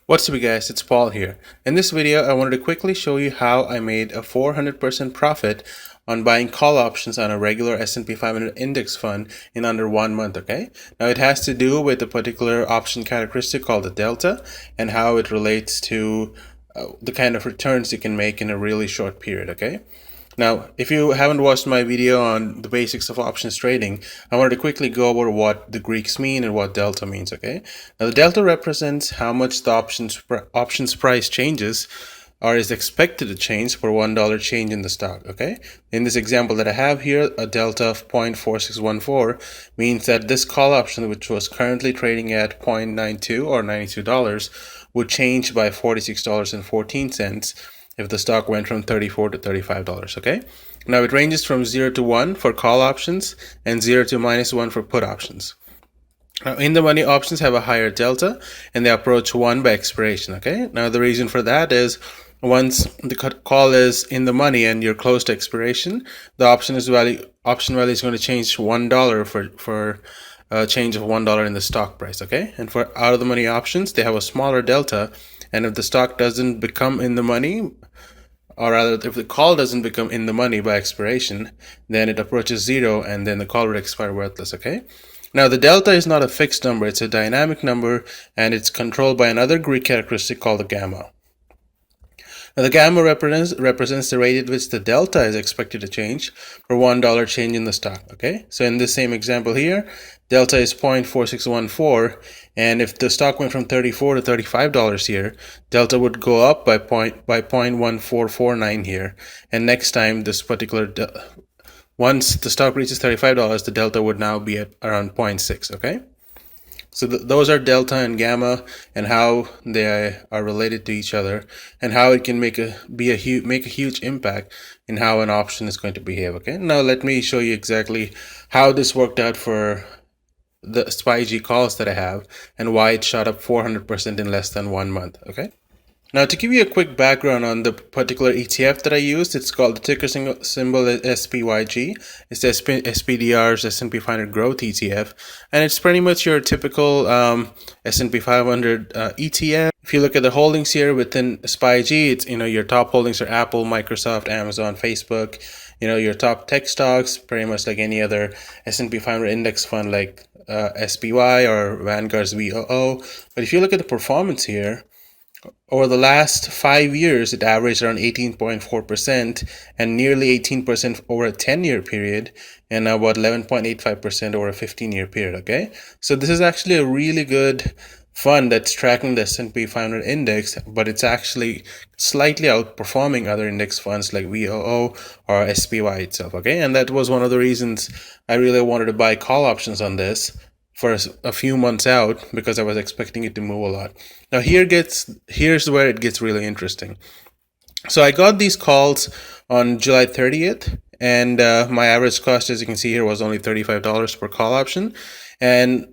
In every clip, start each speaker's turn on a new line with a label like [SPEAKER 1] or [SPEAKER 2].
[SPEAKER 1] What's up guys, it's Paul here. In this video, I wanted to quickly show you how I made a 400% profit on buying call options on a regular S&P 500 index fund in under 1 month, okay? Now it has to do with a particular option characteristic called the delta and how it relates to the kind of returns you can make in a really short period, okay? Now, if you haven't watched my video on the basics of options trading, I wanted to quickly go over what the Greeks mean and what delta means, okay? Now, the delta represents how much the options price changes or is expected to change for $1 change in the stock, okay? In this example that I have here, a delta of 0.4614 means that this call option, which was currently trading at 0.92 or $92, would change by $46.14 if the stock went from $34 to $35, okay? Now it ranges from 0 to 1 for call options and 0 to -1 for put options. Now, in the money options have a higher delta and they approach 1 by expiration, okay? Now the reason for that is once the call is in the money and you're close to expiration, the option value is going to change $1 for a change of $1 in the stock price, okay? And for out of the money options, they have a smaller delta, and if the stock doesn't become in the money, or rather if the call doesn't become in the money by expiration, then it approaches 0 and then the call would expire worthless, okay? Now the delta is not a fixed number, it's a dynamic number and it's controlled by another Greek characteristic called the gamma. Now the gamma represents the rate at which the delta is expected to change for $1 change in the stock, okay? So in this same example here, delta is 0.4614, and if the stock went from $34 to $35 here, delta would go up by 0.1449 here, and next time this particular once the stock reaches $35, the delta would now be at around 0.6, okay? So those are delta and gamma and how they are related to each other and how it can make a huge impact in how an option is going to behave, okay? Now let me show you exactly how this worked out for the SPYG calls that I have and why it shot up 400% in less than 1 month, okay? Now to give you a quick background on the particular ETF that I used, it's called the ticker symbol SPYG. It's the SPDR's S&P 500 Growth ETF, and it's pretty much your typical S&P 500 ETF. If you look at the holdings here within SPYG, it's your top holdings are Apple, Microsoft, Amazon, Facebook. Your top tech stocks, pretty much like any other S&P 500 index fund like SPY or Vanguard's VOO. But if you look at the performance here, over the last 5 years, it averaged around 18.4% and nearly 18% over a 10-year period and about 11.85% over a 15-year period, okay? So this is actually a really good fund that's tracking the S&P 500 index, but it's actually slightly outperforming other index funds like VOO or SPY itself, okay? And that was one of the reasons I really wanted to buy call options on this for a few months out because I was expecting it to move a lot. Now here's where it gets really interesting. So I got these calls on July 30th and my average cost, as you can see here, was only $35 per call option, and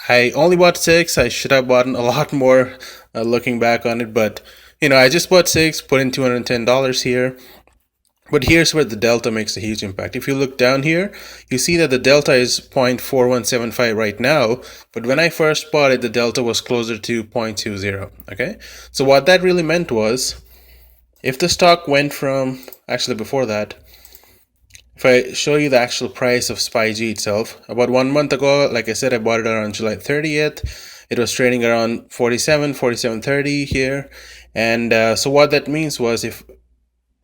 [SPEAKER 1] I only bought 6. I should have bought a lot more looking back on it, but I just bought 6, put in $210 here. But here's where the delta makes a huge impact. If you look down here, you see that the delta is 0.4175 right now, but when I first bought it, the delta was closer to 0.20, okay? So what that really meant was, if the stock went from, actually before that, if I show you the actual price of SPYG itself, about 1 month ago, like I said, I bought it around July 30th. It was trading around 47.30 here. And so what that means was if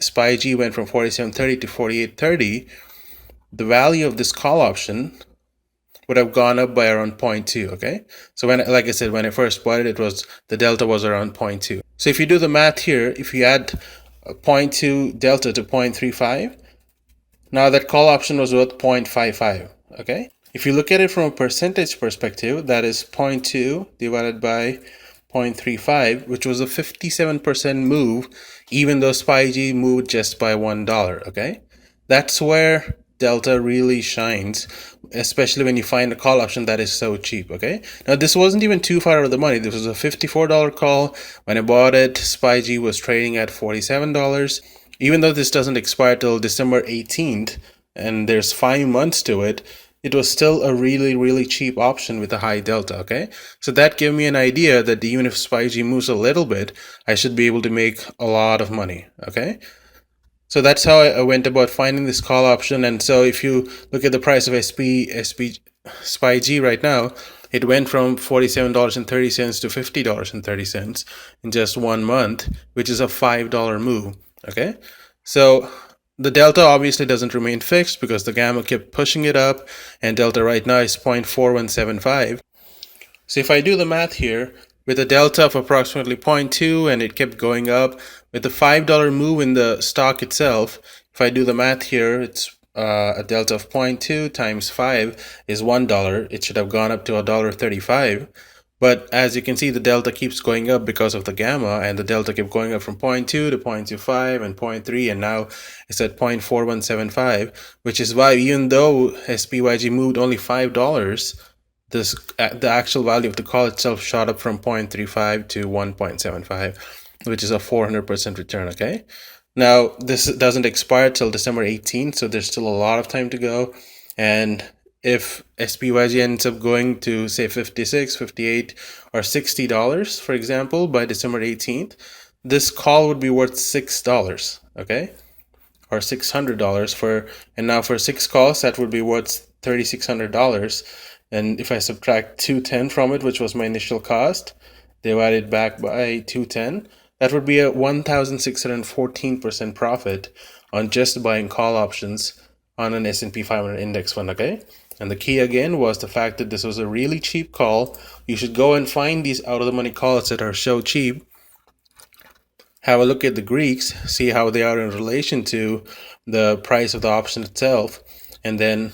[SPEAKER 1] SPYG went from 47.30 to 48.30, the value of this call option would have gone up by around 0.2, okay? So like I said, when I first bought it, the delta was around 0.2. So if you do the math here, if you add 0.2 delta to 0.35, now that call option was worth 0.55, okay? If you look at it from a percentage perspective, that is 0.2 divided by 0.35, which was a 57% move, even though SPYG moved just by $1, okay? That's where delta really shines, especially when you find a call option that is so cheap, okay? Now, this wasn't even too far out of the money. This was a $54 call. When I bought it, SPYG was trading at $47. Even though this doesn't expire till December 18th, and there's 5 months to it, it was still a really cheap option with a high delta. Okay, so that gave me an idea that even if SPYG moves a little bit, I should be able to make a lot of money. Okay, so that's how I went about finding this call option. And so if you look at the price of SPYG right now, it went from $47.30 to $50.30 in just 1 month, which is a $5 move. Okay, so the delta obviously doesn't remain fixed because the gamma kept pushing it up, and delta right now is 0.4175. So if I do the math here, with a delta of approximately 0.2 and it kept going up, with the $5 move in the stock itself, if I do the math here, it's a delta of 0.2 times 5 is $1. It should have gone up to $1.35. But as you can see, the delta keeps going up because of the gamma, and the delta kept going up from 0.2 to 0.25 and 0.3, and now it's at 0.4175, which is why even though SPYG moved only $5, the actual value of the call itself shot up from 0.35 to 1.75, which is a 400% return. Okay, now this doesn't expire till December 18th, so there's still a lot of time to go. And if SPYG ends up going to say 56, 58, or $60, for example, by December 18th, this call would be worth $6. Okay, or $600 and now for 6 calls that would be worth $3,600. And if I subtract 210 from it, which was my initial cost, divided back by 210, that would be a 1,614% profit on just buying call options on an S&P 500 index fund. Okay, and the key again was the fact that this was a really cheap call. You should go and find these out of the money calls that are so cheap. Have a look at the Greeks, see how they are in relation to the price of the option itself, and then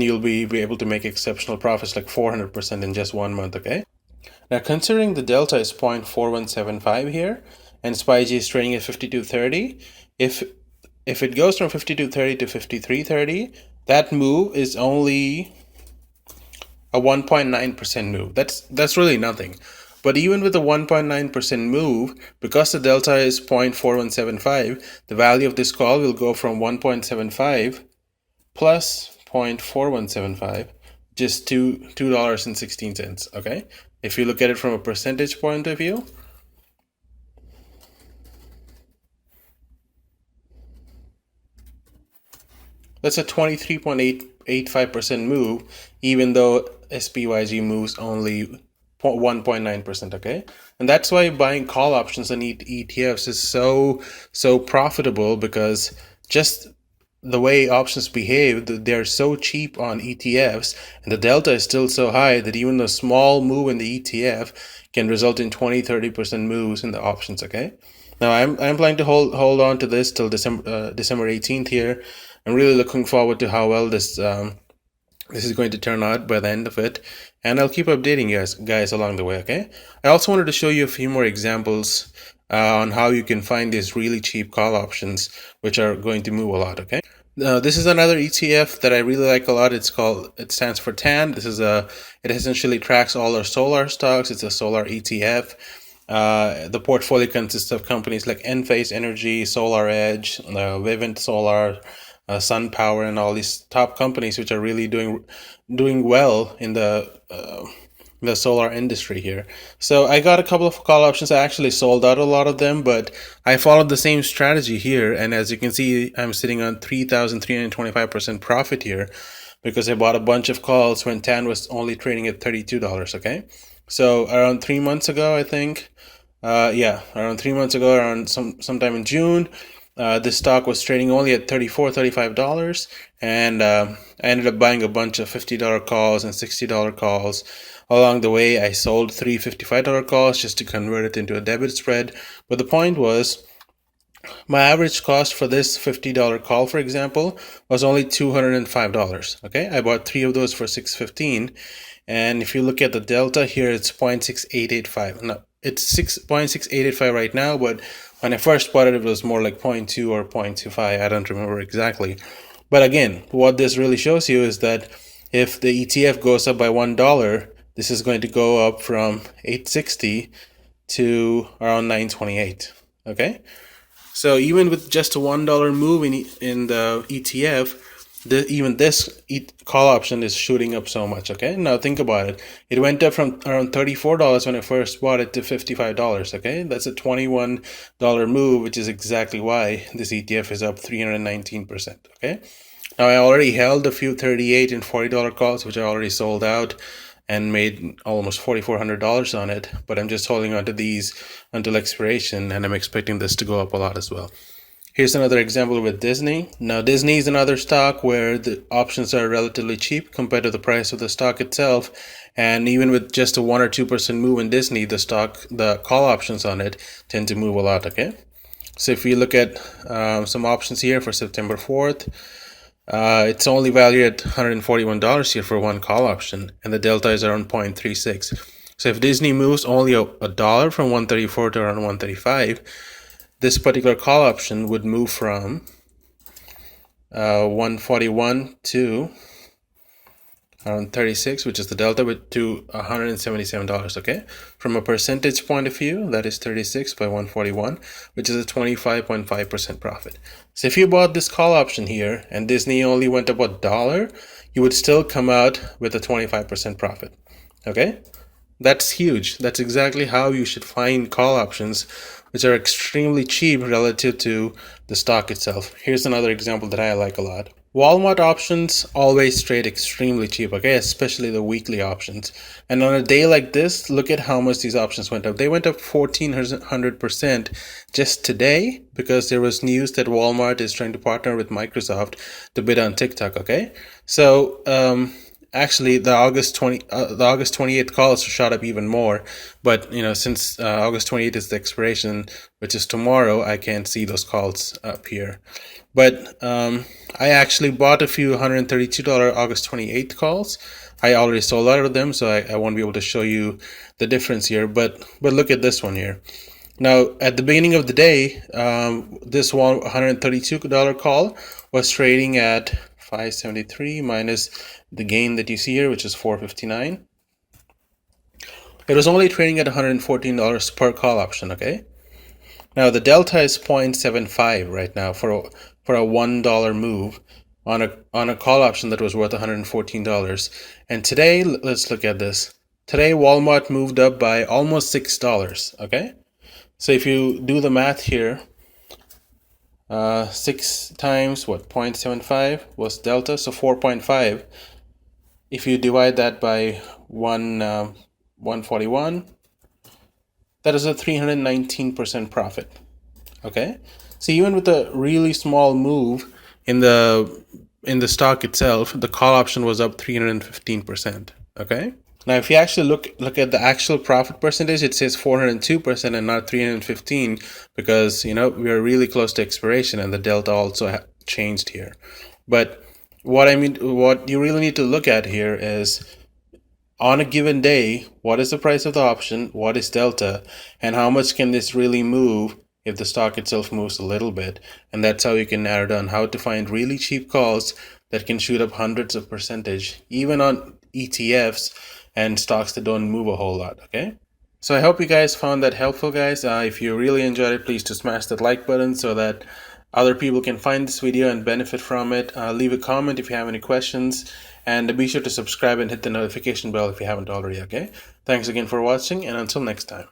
[SPEAKER 1] you'll be able to make exceptional profits like 400% in just 1 month. Okay, now considering the delta is 0.4175 here and SPYG is trading at 52.30, if it goes from 52.30 to 53.30, that move is only a 1.9% move. That's really nothing. But even with a 1.9% move, because the delta is 0.4175, the value of this call will go from 1.75 plus 0.4175, just $2.16. Okay, if you look at it from a percentage point of view, that's a 23.85% move, even though SPYG moves only 1.9%. Okay, and that's why buying call options on ETFs is so profitable, because just the way options behave, they're so cheap on ETFs, and the delta is still so high that even a small move in the ETF can result in 20-30% moves in the options. Okay, now I'm planning to hold on to this till December 18th here. I'm really looking forward to how well this is going to turn out by the end of it, and I'll keep updating you guys along the way. Okay, I also wanted to show you a few more examples on how you can find these really cheap call options which are going to move a lot. Okay, this is another ETF that I really like a lot. It stands for TAN. It essentially tracks all our solar stocks. It's a solar ETF. The portfolio consists of companies like Enphase Energy, Solar Edge, Vivint Solar, Sun Power, and all these top companies which are really doing well in the solar industry here. So I got a couple of call options. I actually sold out a lot of them, but I followed the same strategy here, and as you can see, I'm sitting on 3,325% profit here because I bought a bunch of calls when TAN was only trading at $32. Okay, so around 3 months ago, I think, around 3 months ago, around sometime in June, this stock was trading only at $35, and I ended up buying a bunch of $50 calls and $60 calls. Along the way, I sold 3 $55 calls just to convert it into a debit spread. But the point was, my average cost for this $50 call, for example, was only $205. Okay, I bought 3 of those for $6.15, and if you look at the delta here, it's 0.6885. No, it's 0.6885 right now, but when I first bought it, it was more like 0.2 or 0.25. I don't remember exactly. But again, what this really shows you is that if the ETF goes up by $1, this is going to go up from $8.60 to around $9.28. Okay, so even with just a $1 move in the ETF, even this call option is shooting up so much. Okay, now think about it. It went up from around $34 when I first bought it to $55. Okay, that's a $21 move, which is exactly why this ETF is up 319%. Okay, now I already held a few $38 and $40 calls, which I already sold out and made almost $4,400 on it, but I'm just holding on to these until expiration, and I'm expecting this to go up a lot as well. Here's another example with Disney. Now, Disney is another stock where the options are relatively cheap compared to the price of the stock itself, and even with just a 1 or 2% move in Disney, the call options on it tend to move a lot. Okay, so if you look at some options here for September 4th, it's only valued at $141 here for one call option, and the delta is around 0.36. So if Disney moves only a dollar from 134 to around 135, this particular call option would move from 141 to around 36, which is the delta, to $177. Okay, from a percentage point of view, that is 36 by 141, which is a 25.5% profit. So if you bought this call option here and Disney only went up a dollar, you would still come out with a 25% profit. Okay, that's huge. That's exactly how you should find call options, which are extremely cheap relative to the stock itself. Here's another example that I like a lot. Walmart options always trade extremely cheap, okay, especially the weekly options. And on a day like this, look at how much these options went up. They went up 1,400% just today because there was news that Walmart is trying to partner with Microsoft to bid on TikTok, okay? So, actually, the August 28th calls shot up even more, but since August 28th is the expiration, which is tomorrow, I can't see those calls up here. But I actually bought a few $132 August 28th calls. I already sold out of them, so I won't be able to show you the difference here. But look at this one here. Now, at the beginning of the day, this one $132 call was trading at 573 minus the gain that you see here, which is 459. It was only trading at $114 per call option. Okay. Now the delta is 0.75 right now for a $1 move on a call option that was worth $114. And today, let's look at this. Today, Walmart moved up by almost $6. Okay. So if you do the math here, 6 times 0.75 was delta, so 4.5. If you divide that by 141, that is a 319% profit. Okay, so even with a really small move in the stock itself, the call option was up 315%. Okay. Now, if you actually look at the actual profit percentage, it says 402% and not 315 because we are really close to expiration and the delta also changed here. But what you really need to look at here is on a given day, what is the price of the option, what is delta, and how much can this really move if the stock itself moves a little bit. And that's how you can narrow down how to find really cheap calls that can shoot up hundreds of percentage, even on ETFs and stocks that don't move a whole lot. Okay, so I hope you guys found that helpful, guys. If you really enjoyed it, please just smash that like button so that other people can find this video and benefit from it. Leave a comment if you have any questions, and be sure to subscribe and hit the notification bell if you haven't already. Okay, thanks again for watching, and until next time.